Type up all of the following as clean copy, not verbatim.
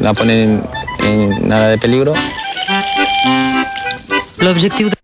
la ponen en nada de peligro. L'objectiu de...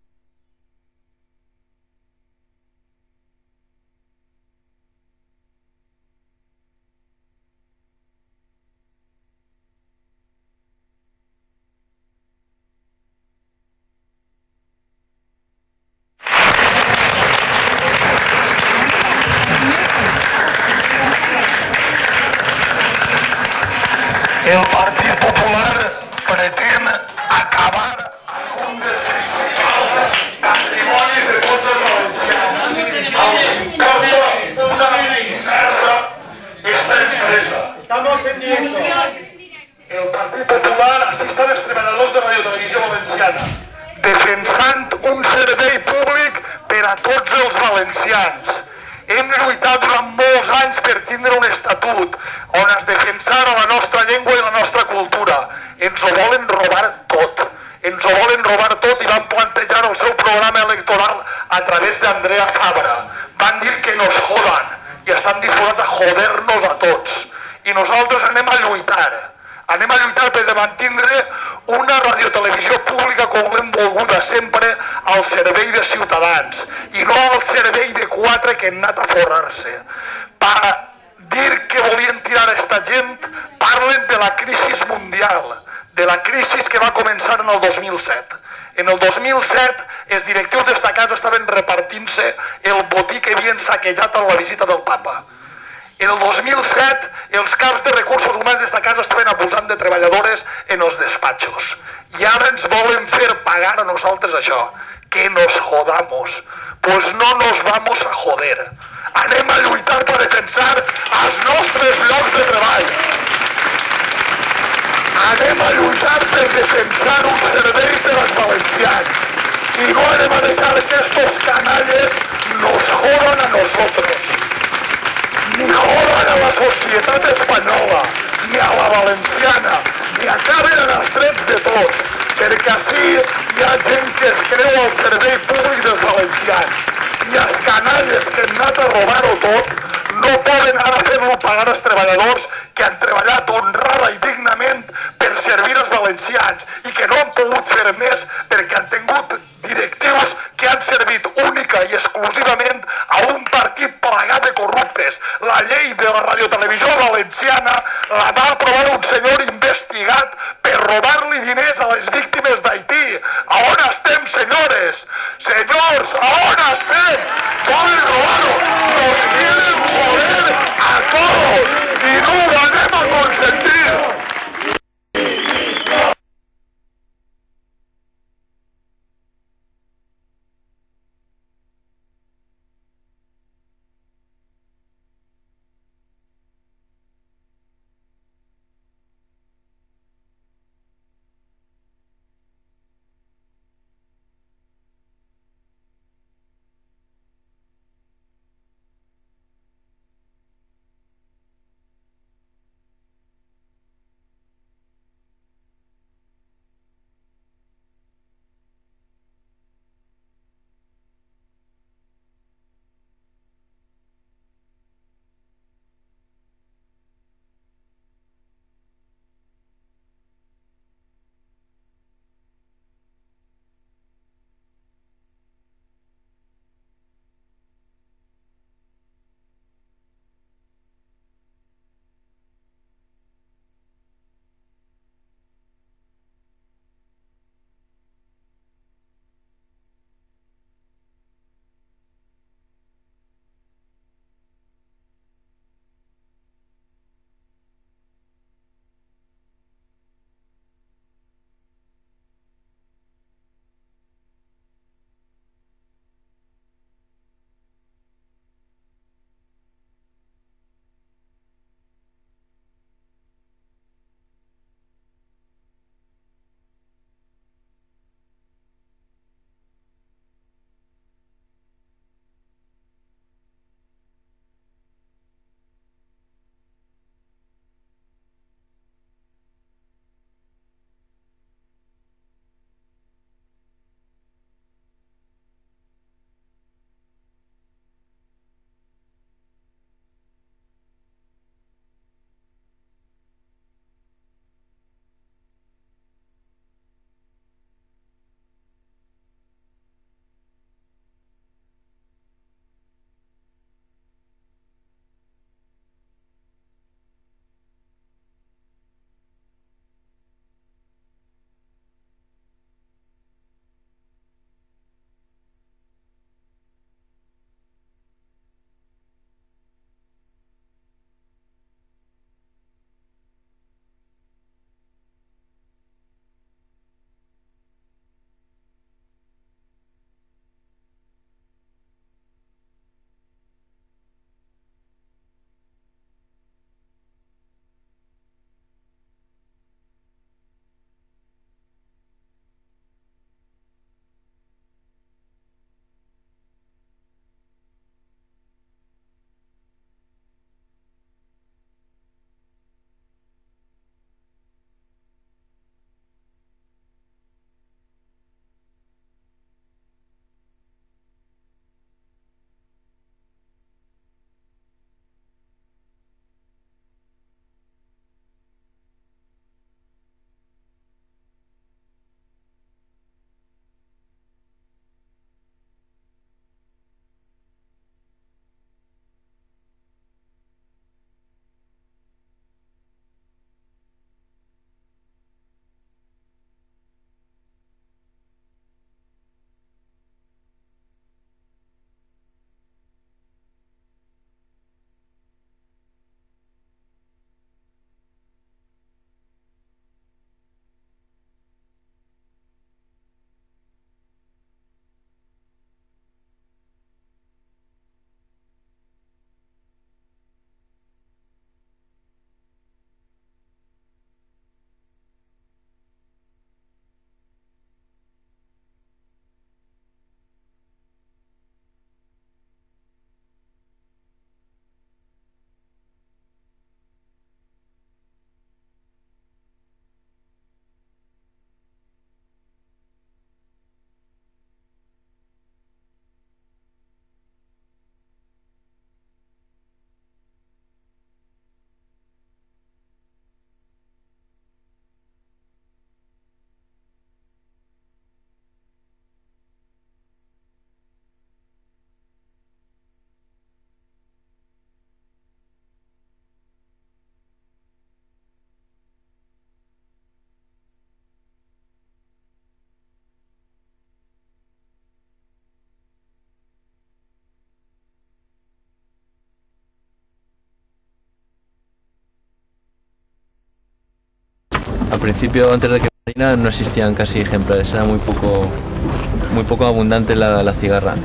El Partit Popular pretén acabar un dels principals patrimonis de tots els valencians. Els importa una merda esta empresa. Estamos en directo. El Partit Popular assista als treballadors de Radio Televisió Valenciana, defensant un servei públic per a tots els valencians. Hem lluitat durant molts anys per tindre un estatut on es defensara la nostra llengua i la nostra cultura. Ens ho volen robar tot. Ens ho volen robar tot i van plantejar el seu programa electoral a través d'Andrea Fabra. Van dir que nos jodan i estan disposats a joder-nos a tots. I nosaltres anem a lluitar. Anem a lluitar per mantindre una radiotelevisió pública com l'hem volguda sempre al servei de ciutadans i no al servei de quatre que han anat a forrar-se. Per dir que volien tirar aquesta gent, parlen de la crisi mundial, de la crisi que va començar en el 2007. En el 2007, els directius destacats estaven repartint-se el botí que havien saquejat en la visita del papa. En el 2007, els caps de recursos humans destacats estaven abusant de treballadores en els despatxos. I ara ens volen fer pagar a nosaltres això, que nos jodamos. Pues no nos vamos a joder. Anem a lluitar per defensar els nostres llocs de treball. Anem a lluitar per defensar un servei per als valencians. I no anem a deixar que estos canalles nos jodan a nosotros. Ni jodan a la societat espanyola, ni a la valenciana, ni acaben en els drets de tots, perquè així hi ha gent que es creu al servei públic dels valencians. I els canalles que han anat a robar-ho tot no poden ara fer-lo pagar als treballadors que han treballat honrada i dignament per servir als valencians i que no han pogut fer més perquè han tingut directius que han servit única i exclusivament a un partit plagat de corruptes. La llei de la radiotelevisió valenciana la va aprovar un senyor investigat per robar-li diners a les víctimes d'Haití. A on estem, senyores? Senyors, a on estem? Poden robar-ho. Nos quieren joder a todos i no ho anem a consentir. Al principio, antes de que Marina, no existían casi ejemplares, era muy poco abundante la cigarra.